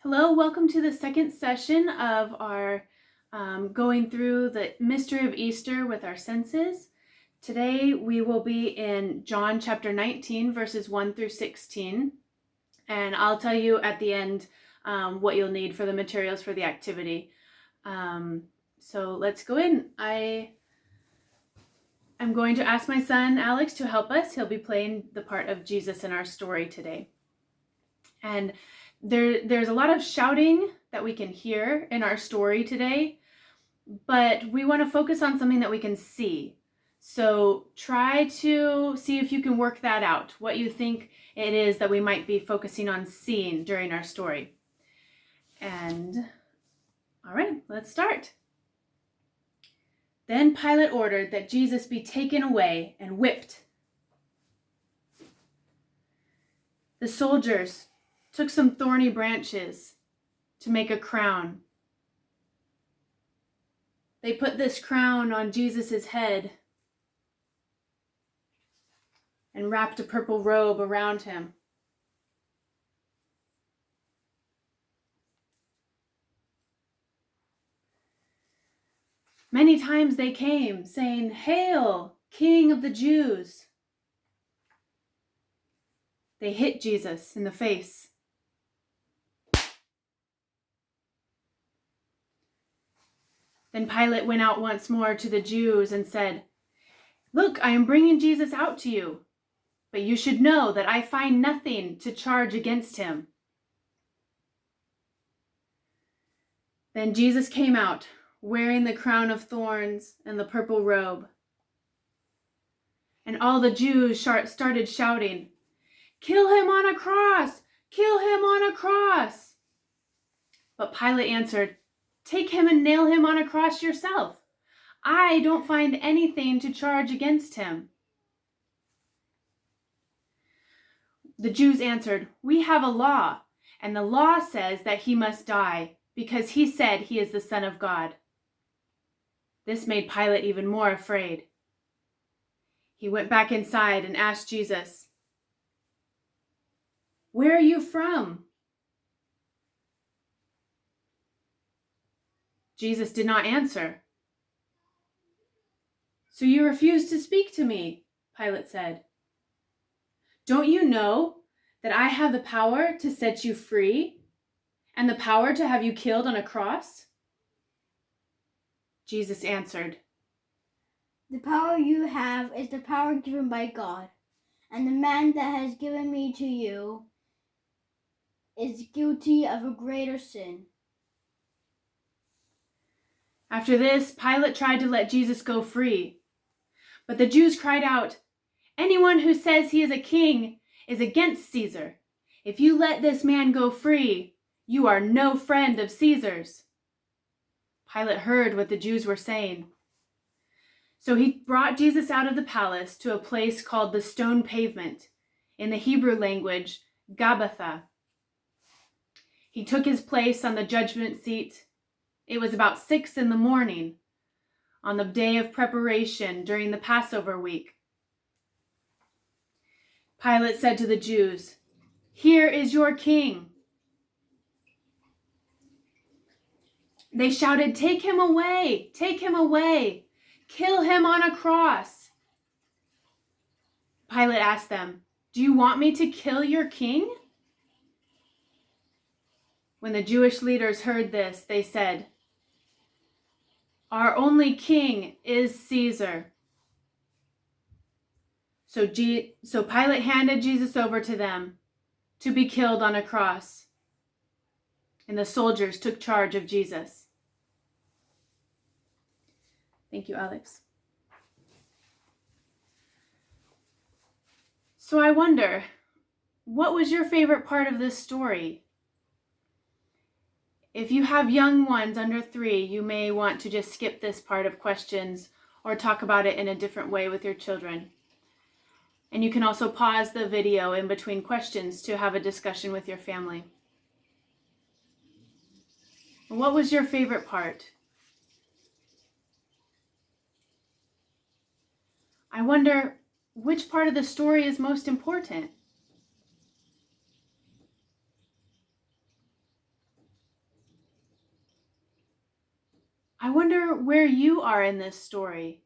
Hello, welcome to the second session of our going through the mystery of Easter with our senses. Today we will be in John chapter 19, verses 1 through 16. And I'll tell you at the end what you'll need for the materials for the activity. So let's go in. I'm going to ask my son Alex to help us. He'll be playing the part of Jesus in our story today. And there's a lot of shouting that we can hear in our story today, but we want to focus on something that we can see. So try to see if you can work that out, what you think it is that we might be focusing on seeing during our story. And all right, let's start. Then Pilate ordered that Jesus be taken away and whipped. The soldiers took some thorny branches to make a crown. They put this crown on Jesus' head and wrapped a purple robe around him. Many times they came saying, "Hail, King of the Jews!" They hit Jesus in the face. Then Pilate went out once more to the Jews and said, "Look, I am bringing Jesus out to you, but you should know that I find nothing to charge against him." Then Jesus came out, wearing the crown of thorns and the purple robe. And all the Jews started shouting, "Kill him on a cross! Kill him on a cross!" But Pilate answered, "Take him and nail him on a cross yourself. I don't find anything to charge against him." The Jews answered, "We have a law, and the law says that he must die, because he said he is the Son of God." This made Pilate even more afraid. He went back inside and asked Jesus, "Where are you from?" Jesus did not answer. "So you refuse to speak to me?" Pilate said. "Don't you know that I have the power to set you free and the power to have you killed on a cross?" Jesus answered, "The power you have is the power given by God, and the man that has given me to you is guilty of a greater sin." After this, Pilate tried to let Jesus go free. But the Jews cried out, "Anyone who says he is a king is against Caesar. If you let this man go free, you are no friend of Caesar's." Pilate heard what the Jews were saying. So he brought Jesus out of the palace to a place called the Stone Pavement, in the Hebrew language, Gabbatha. He took his place on the judgment seat. It was about 6 a.m, on the day of preparation during the Passover week. Pilate said to the Jews, "Here is your king." They shouted, "Take him away! Take him away! Kill him on a cross!" Pilate asked them, "Do you want me to kill your king?" When the Jewish leaders heard this, they said, "Our only king is Caesar." So Pilate handed Jesus over to them to be killed on a cross, and the soldiers took charge of Jesus. Thank you, Alex. So I wonder, what was your favorite part of this story? If you have young ones under 3, you may want to just skip this part of questions or talk about it in a different way with your children. And you can also pause the video in between questions to have a discussion with your family. What was your favorite part? I wonder which part of the story is most important. I wonder where you are in this story,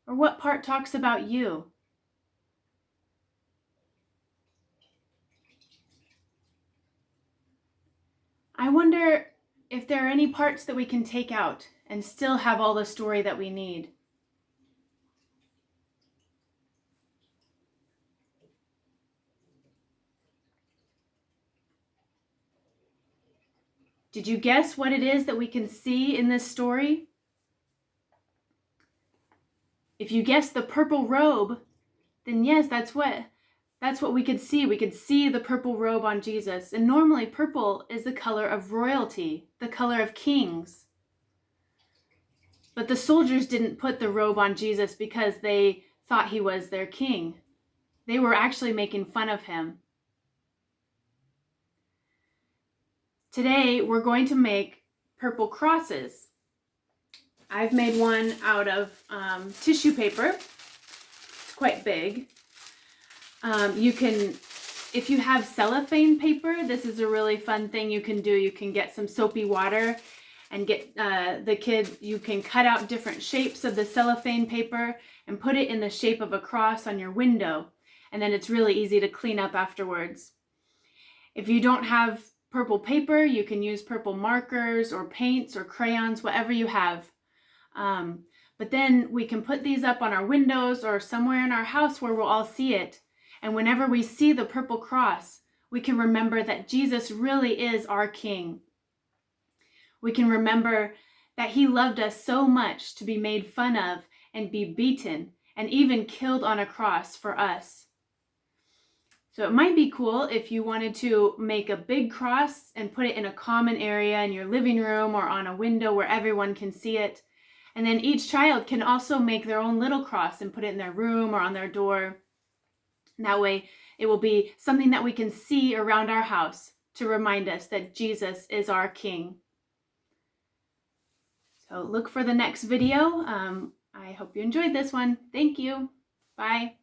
or what part talks about you. I wonder if there are any parts that we can take out and still have all the story that we need. Did you guess what it is that we can see in this story? If you guessed the purple robe, then yes, that's what we could see. We could see the purple robe on Jesus. And normally purple is the color of royalty, the color of kings. But the soldiers didn't put the robe on Jesus because they thought he was their king. They were actually making fun of him. Today, we're going to make purple crosses. I've made one out of tissue paper. It's quite big. You can, if you have cellophane paper, this is a really fun thing you can do. You can get some soapy water and get you can cut out different shapes of the cellophane paper and put it in the shape of a cross on your window. And then it's really easy to clean up afterwards. If you don't have purple paper, you can use purple markers or paints or crayons, whatever you have. But then we can put these up on our windows or somewhere in our house where we'll all see it. And whenever we see the purple cross, we can remember that Jesus really is our King. We can remember that he loved us so much to be made fun of and be beaten and even killed on a cross for us. So it might be cool if you wanted to make a big cross and put it in a common area in your living room or on a window where everyone can see it. And then each child can also make their own little cross and put it in their room or on their door. And that way it will be something that we can see around our house to remind us that Jesus is our King. So look for the next video. I hope you enjoyed this one. Thank you. Bye.